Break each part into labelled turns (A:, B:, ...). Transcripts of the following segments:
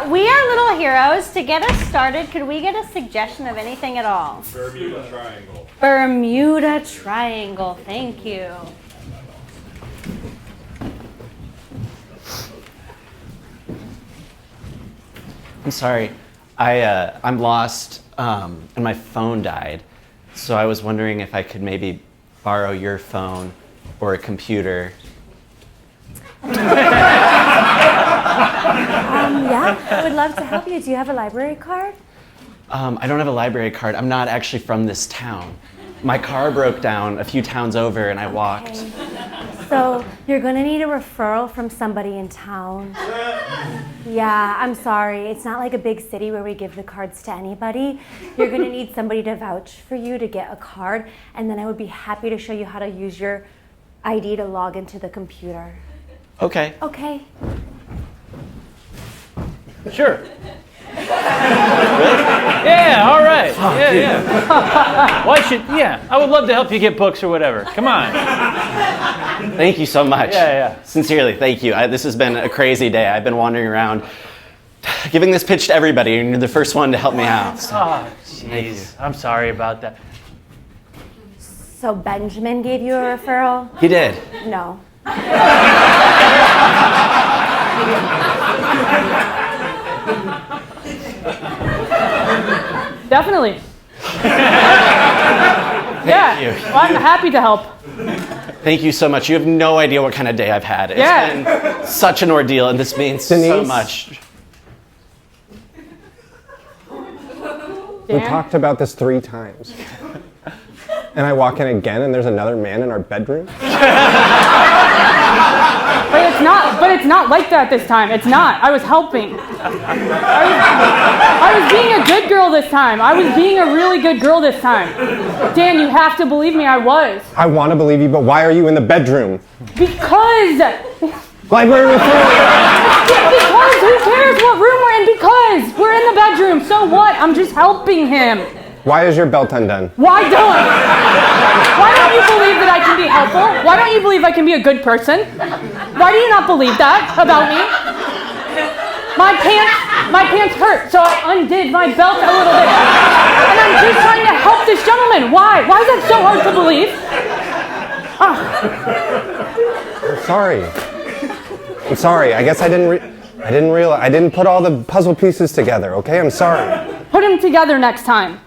A: we are little heroes. To get us started, could we get a suggestion of anything at all?
B: Bermuda Triangle.
A: Bermuda Triangle. Thank you.
C: I'm sorry. I'm lost, and my phone died. So I was wondering if I could maybe borrow your phone or a computer.
D: Yeah, I would love to help you. Do you have a library card?
C: I don't have a library card. I'm not actually from this town. My car broke down a few towns over, and I walked.
D: Okay. So you're going to need a referral from somebody in town. Yeah, I'm sorry. It's not like a big city where we give the cards to anybody. You're going to need somebody to vouch for you to get a card, and then I would be happy to show you how to use your ID to log into the computer.
C: Okay.
D: Okay.
E: Sure. Yeah, all right. Yeah. Why should, I would love to help you get books or whatever. Come on.
C: Thank you so much.
E: Yeah.
C: Sincerely, thank you. This has been a crazy day. I've been wandering around giving this pitch to everybody, and you're the first one to help me out. So.
E: Oh, jeez. I'm sorry about that.
D: So Benjamin gave you a referral?
C: He did.
D: No.
F: Definitely.
C: Thank you.
F: Well, I'm happy to help.
C: Thank you so much. You have no idea what kind of day I've had. It's been such an ordeal, and this means so much.
G: We talked about this 3 times. And I walk in again, and there's another man in our bedroom.
F: But it's not like that this time. It's not. I was helping. I was being a good girl this time. I was being a really good girl this time. Dan, you have to believe me, I was.
G: I want to believe you, but why are you in the bedroom?
F: Because
G: Library referral!
F: Because who cares what room we're in? Because we're in the bedroom. So what? I'm just helping him.
G: Why is your belt undone?
F: Why don't you believe that I can be helpful? Why don't you believe I can be a good person? Why do you not believe that about me? My pants hurt, so I undid my belt a little bit. And I'm just trying to help this gentleman. Why? Why is that so hard to believe?
G: I'm sorry. I'm sorry. I guess I didn't realize. I didn't put all the puzzle pieces together, okay? I'm sorry.
F: Put them together next time.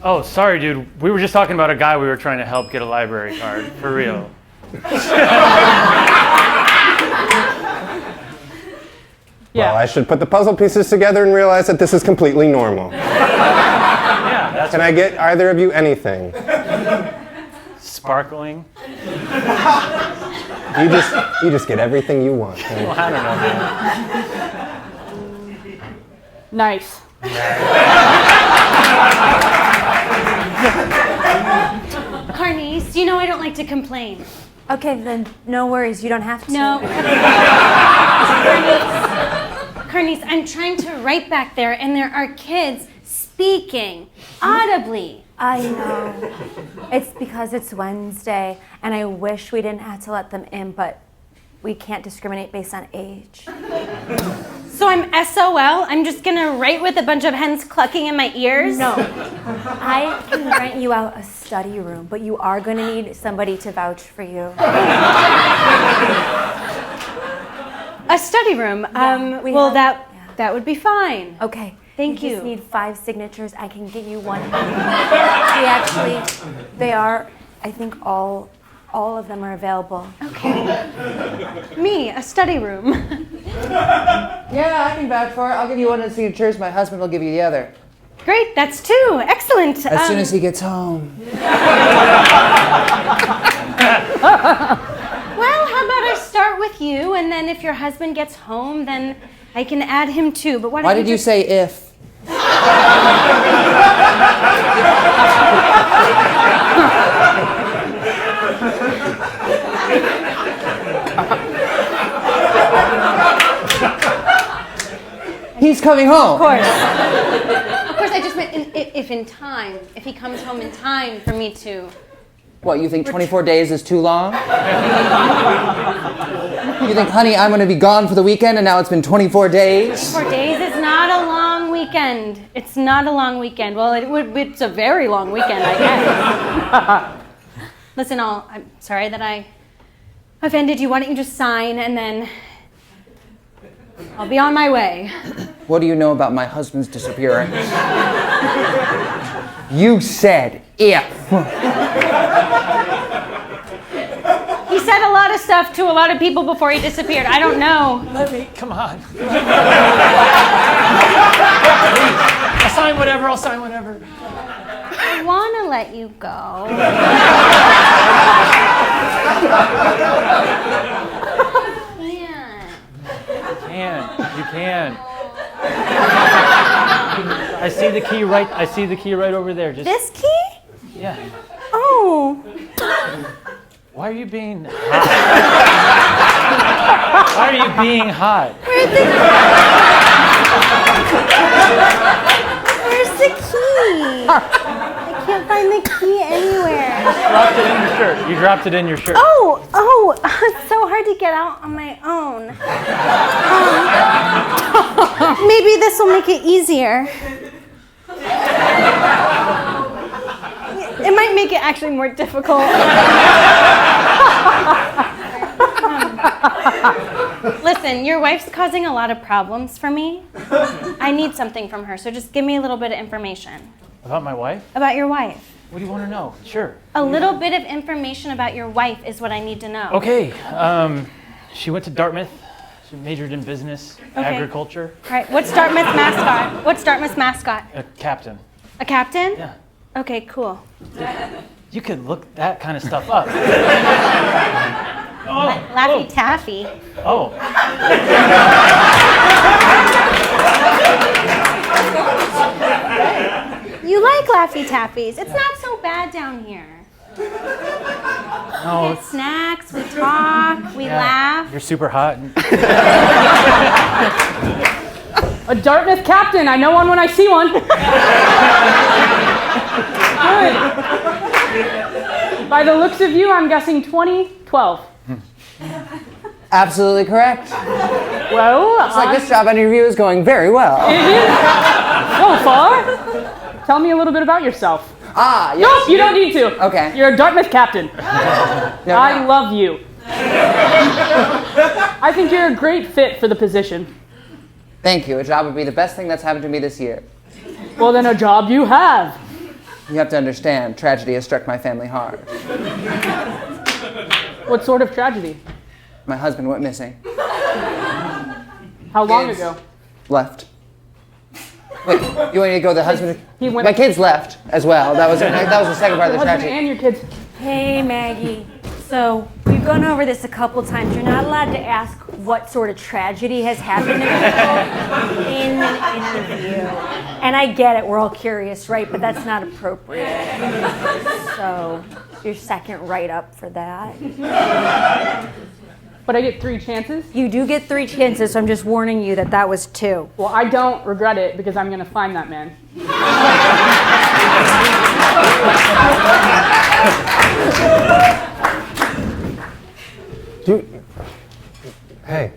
E: Oh, sorry, dude. We were just talking about a guy we were trying to help get a library card. For real.
G: Well, I should put the puzzle pieces together and realize that this is completely normal. Can I get either of you anything?
E: Sparkling.
G: You just get everything you want.
E: Well, I don't know, man.
F: Nice.
A: Carnice, you know I don't like to complain.
D: Okay, then no worries. You don't have to.
A: No. Carnice, I'm trying to write back there, and there are kids speaking audibly.
D: I know. It's because it's Wednesday, and I wish we didn't have to let them in, but we can't discriminate based on age.
A: So I'm SOL? I'm just gonna write with a bunch of hens clucking in my ears?
D: No. I can rent you out a study room, but you are gonna need somebody to vouch for you.
A: A study room? That would be fine.
D: Okay.
A: Thank you.
D: You just need 5 signatures. I can get you one. They are, I think all of them are available.
A: Okay. Me, a study room.
H: Yeah, I can vouch for it. I'll give you one of the signatures. My husband will give you the other.
A: Great, that's 2. Excellent.
H: As soon as he gets home.
A: Well, how about I start with you, and then if your husband gets home, then I can add him too. But
H: why did you say if? He's coming home.
A: Of course. Of course, I just meant if he comes home in time for me to...
H: What, you think 24 days is too long? You think, honey, I'm going to be gone for the weekend and now it's been 24 days?
A: 4 days is not a long weekend. It's not a long weekend. Well, it's a very long weekend, I guess. Listen, I'm sorry that I offended you. Why don't you just sign and then I'll be on my way.
H: What do you know about my husband's disappearance? You said if.
A: He said a lot of stuff to a lot of people before he disappeared. I don't know.
E: Come on. I'll sign whatever.
A: I want to let you go.
E: You can. I see the key right over there. Just
A: This key?
E: yeah.
A: Oh.
E: Why are you being hot? Why are you being hot?
A: Where's the key? I can't find the key anywhere.
E: You dropped it in your shirt.
A: Oh, it's so hard to get out on my own. Maybe this will make it easier. It might make it actually more difficult. Listen, your wife's causing a lot of problems for me. I need something from her, so just give me a little bit of information.
E: About my wife?
A: About your wife.
E: What do you want to know? Sure.
A: A little bit of information about your wife is what I need to know.
E: Okay. She went to Dartmouth. She majored in business, agriculture.
A: All right, what's Dartmouth's mascot? What's Dartmouth's mascot?
E: A captain.
A: A captain?
E: Yeah.
A: Okay, cool.
E: You could look that kind of stuff up.
A: Laffy Taffy.
E: Oh.
A: You like Laffy Taffies. It's not so bad down here.
E: No.
A: We get snacks, we talk, we laugh.
E: You're super hot.
F: A Dartmouth captain. I know one when I see one. Good. By the looks of you, I'm guessing 2012.
H: Absolutely correct.
F: Well,
H: Looks like this job interview is going very well.
F: It is. So far. Tell me a little bit about yourself.
H: Ah, yes.
F: Nope, you don't need to.
H: Okay.
F: You're a Dartmouth captain.
H: No,
F: I love you. I think you're a great fit for the position.
H: Thank you. A job would be the best thing that's happened to me this year.
F: Well, then a job you have.
H: You have to understand, tragedy has struck my family hard.
F: What sort of tragedy?
H: My husband went missing.
F: How long
H: Kids
F: ago?
H: Left. Wait, you want me to go the husband?
F: He went.
H: My kids left as well. That was the second part of the
F: Your husband
H: tragedy.
F: and your kids.
D: Hey, Maggie. So, we've gone over this a couple times. You're not allowed to ask what sort of tragedy has happened to people in an interview. And I get it, we're all curious, right? But that's not appropriate. So, your second write-up for that.
F: But I get 3 chances?
D: You do get 3 chances, so I'm just warning you that that was 2.
F: Well, I don't regret it because I'm going to find that man.
G: Hey.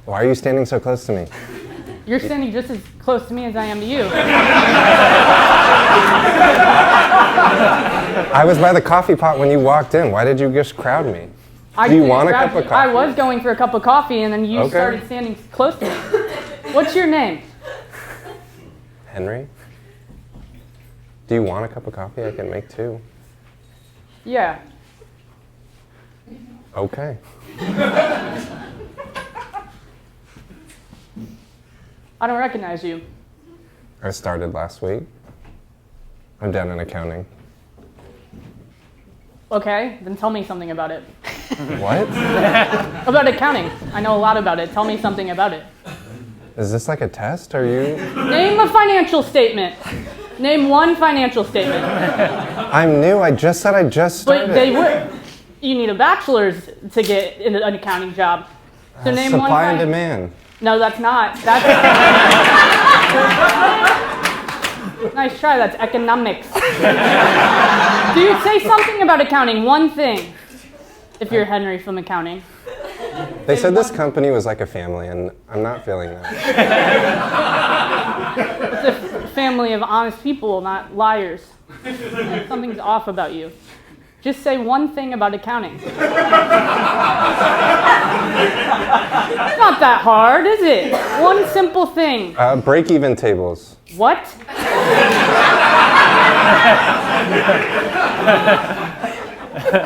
G: Why are you standing so close to me?
F: You're standing just as close to me as I am to you.
G: I was by the coffee pot when you walked in. Why did you just crowd me? Do you want a cup of coffee?
F: I was going for a cup of coffee, and then you started standing close to me. What's your name?
G: Henry? Do you want a cup of coffee? I can make 2.
F: Yeah.
G: Okay.
F: I don't recognize you.
G: I started last week. I'm done in accounting.
F: Okay, then tell me something about it.
G: What?
F: About accounting. I know a lot about it. Tell me something about it.
G: Is this like a test? Are you?
F: Name a financial statement. Name one financial statement.
G: I'm new. I just said I just started.
F: But they were. You need a bachelor's to get in an accounting job. So name one.
G: Supply and demand.
F: No, that's not. That's nice try. That's economics. Dude, say something about accounting. One thing. if you're Henry from accounting.
G: They said this company was like a family, and I'm not feeling that.
F: It's a family of honest people, not liars. Something's off about you. Just say one thing about accounting. It's not that hard, is it? One simple thing.
G: Break-even tables.
F: What?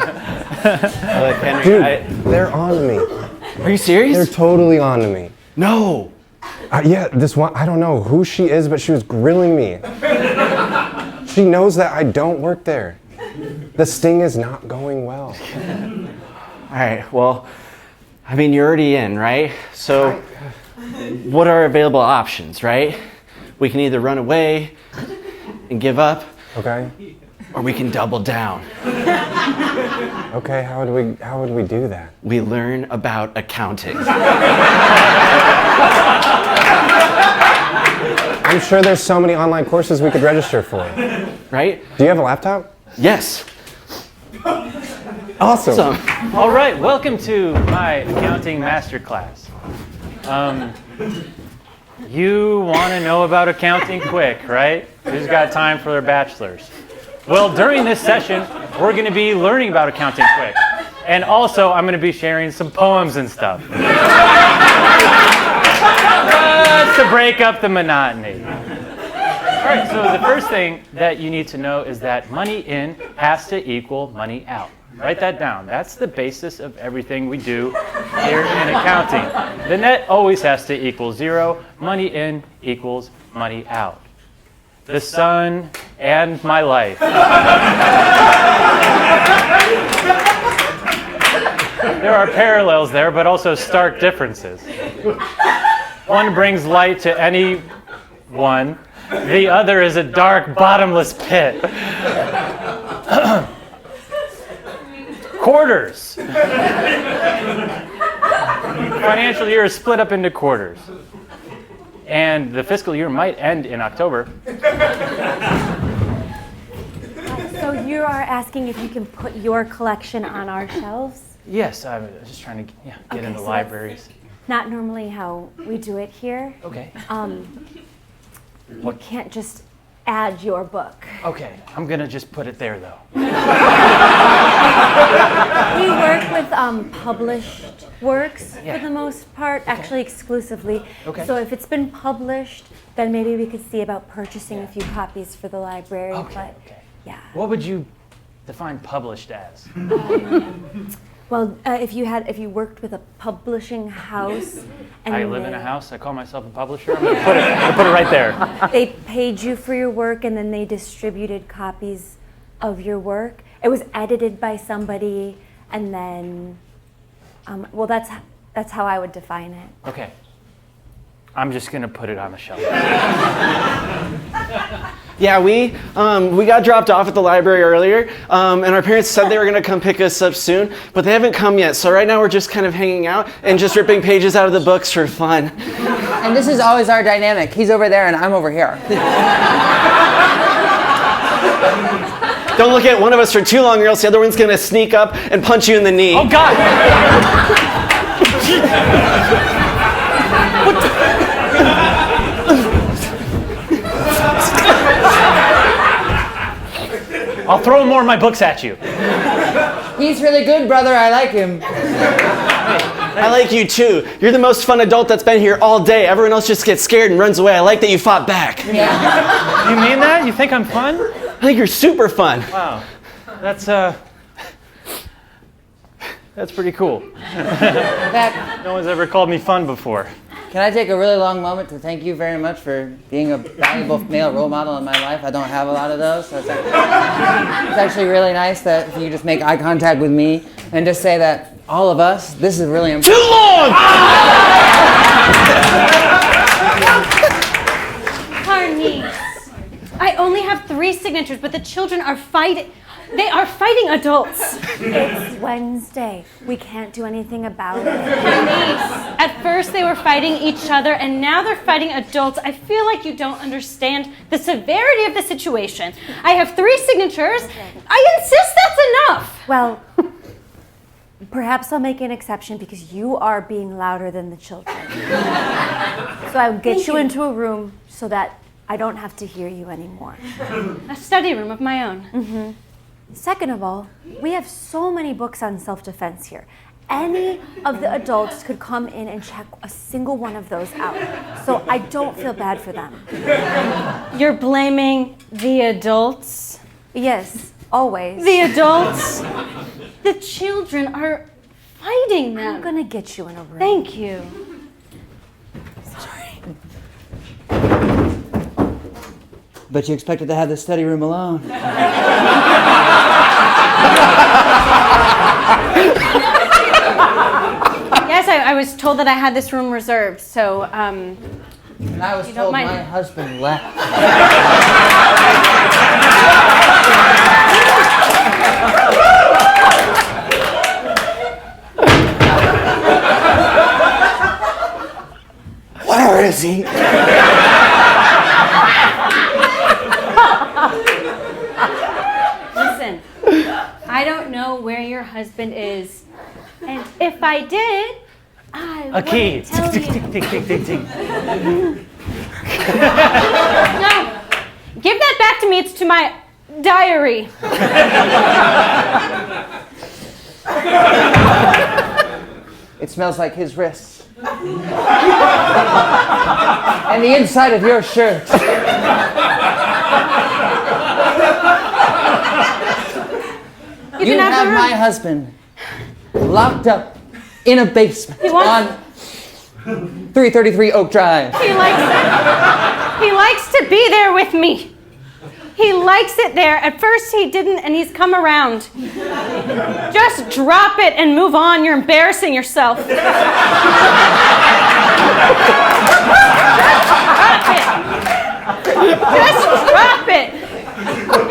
C: Look, Henry,
G: Dude, they're on me.
C: are you serious?
G: They're totally on to me.
C: No.
G: Yeah, this one, I don't know who she is, but she was grilling me. She knows that I don't work there. The sting is not going well.
C: All right, well, I mean, you're already in, right? So what are available options, right? We can either run away and give up,
G: Okay.
C: or we can double down.
G: Okay, how would we do that?
C: We learn about accounting.
G: I'm sure there's so many online courses we could register for.
C: Right?
G: Do you have a laptop?
C: Yes.
G: Awesome.
C: So,
E: All right, welcome to my accounting masterclass. You want to know about accounting quick, right? Who's got time for their bachelor's? Well, during this session, we're going to be learning about accounting quick. And also, I'm going to be sharing some poems and stuff. Just to break up the monotony. All right, so the first thing that you need to know is that money in has to equal money out. Write that down. That's the basis of everything we do here in accounting. The net always has to equal 0. Money in equals money out. The sun and my life. There are parallels there, but also stark differences. One brings light to anyone. The other is a dark, bottomless pit. Quarters. Financial year is split up into quarters. And the fiscal year might end in October.
D: So you are asking if you can put your collection on our shelves?
E: Yes, I'm just trying to get
D: Okay,
E: into
D: so
E: libraries.
D: Not normally how we do it here.
E: Okay.
D: You can't just add your book.
E: Okay, I'm going to just put it there, though.
D: We work with published works
E: Yeah.
D: for the most part, actually exclusively.
E: Okay.
D: So if it's been published, then maybe we could see about purchasing a few copies for the library.
E: Okay,
D: But
E: okay.
D: yeah.
E: What would you define published as?
D: Well, if you worked with a publishing house and
E: I live in a house. I call myself a publisher. I'm going to put it right there.
D: they paid you for your work and then they distributed copies of your work. It was edited by somebody and then, well, that's how I would define it.
E: Okay. I'm just going to put it on the shelf.
C: yeah, we got dropped off at the library earlier, and our parents said they were going to come pick us up soon, but they haven't come yet. So right now we're just kind of hanging out and just ripping pages out of the books for fun.
H: And this is always our dynamic. He's over there and I'm over here.
C: Don't look at one of us for too long or else the other one's going to sneak up and punch you in the knee.
E: Oh, God! I'll throw more of my books at you.
H: He's really good, brother. I like him.
C: I like you too. You're the most fun adult that's been here all day. Everyone else just gets scared and runs away. I like that you fought back.
H: Yeah.
E: You mean that? You think I'm fun?
C: I think you're super fun.
E: Wow. That's pretty cool.
H: Pat,
E: No one's ever called me fun before.
H: can I take a really long moment to thank you very much for being a valuable male role model in my life? I don't have a lot of those, so it's actually really nice that if you just make eye contact with me and just say that all of us, this is really important.
C: Too long!
A: Harnice, I only have 3 signatures, but the children are fighting. They are fighting adults.
D: It's Wednesday. We can't do anything about it.
A: Harnice, at first they were fighting each other, and now they're fighting adults. I feel like you don't understand the severity of the situation. I have 3 signatures. I insist that's enough.
D: Well, Perhaps I'll make an exception because you are being louder than the children. So I'll get you into a room so that I don't have to hear you anymore.
A: A study room of my own.
D: Second of all, we have so many books on self-defense here. Any of the adults could come in and check a single one of those out. So I don't feel bad for them.
A: You're blaming the adults?
D: Yes, always.
A: The adults? The children are fighting them.
D: I'm gonna get you in a room.
A: Thank you.
H: But you expected to have the study room alone.
A: Yes, I was told that I had this room reserved, so
H: And I was
A: don't
H: told
A: mind.
H: my husband left. Where is he?
A: listen. I don't know where your husband is, and if I did, I
E: A key.
A: wouldn't tell
E: Tick,
A: you.
E: tick, tick, tick, tick, tick.
A: No, give that back to me. It's to my diary.
H: It smells like his wrists. And the inside of your shirt. You
A: can have the
H: have
A: room.
H: my husband locked up in a basement
A: He wants-
H: on 333 Oak Drive.
A: He likes to be there with me. He likes it there. At first he didn't, and he's come around. Just drop it and move on. You're embarrassing yourself. Just drop it.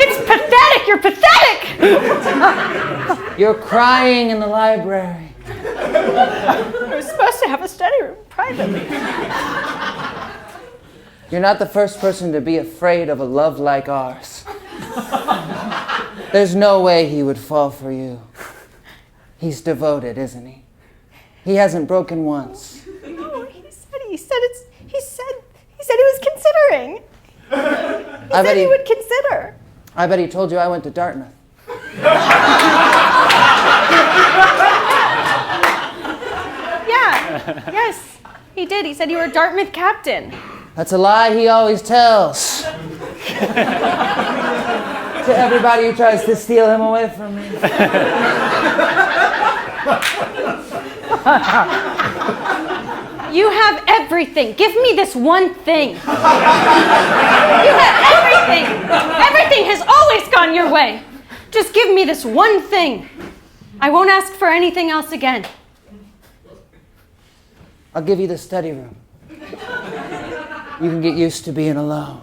A: It's pathetic. You're pathetic.
H: You're crying in the library.
A: We're supposed to have a study room privately.
H: You're not the first person to be afraid of a love like ours. There's no way he would fall for you. He's devoted, isn't he? He hasn't broken once.
A: No, he said he was considering. He said he would consider.
H: I bet he told you I went to Dartmouth.
A: Yeah. Yes, he did. He said you were a Dartmouth captain.
H: That's a lie he always tells. To everybody who tries to steal him away from me.
A: You have everything. Give me this one thing. You have everything. Everything has always gone your way. Just give me this one thing. I won't ask for anything else again.
H: I'll give you the study room. You can get used to being alone.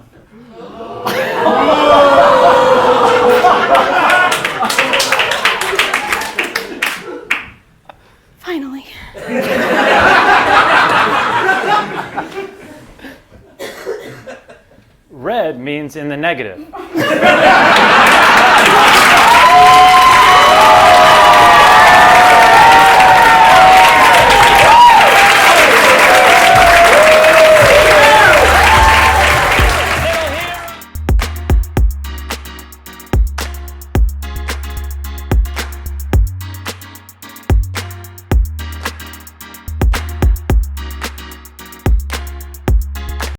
A: Finally.
E: Red means in the negative.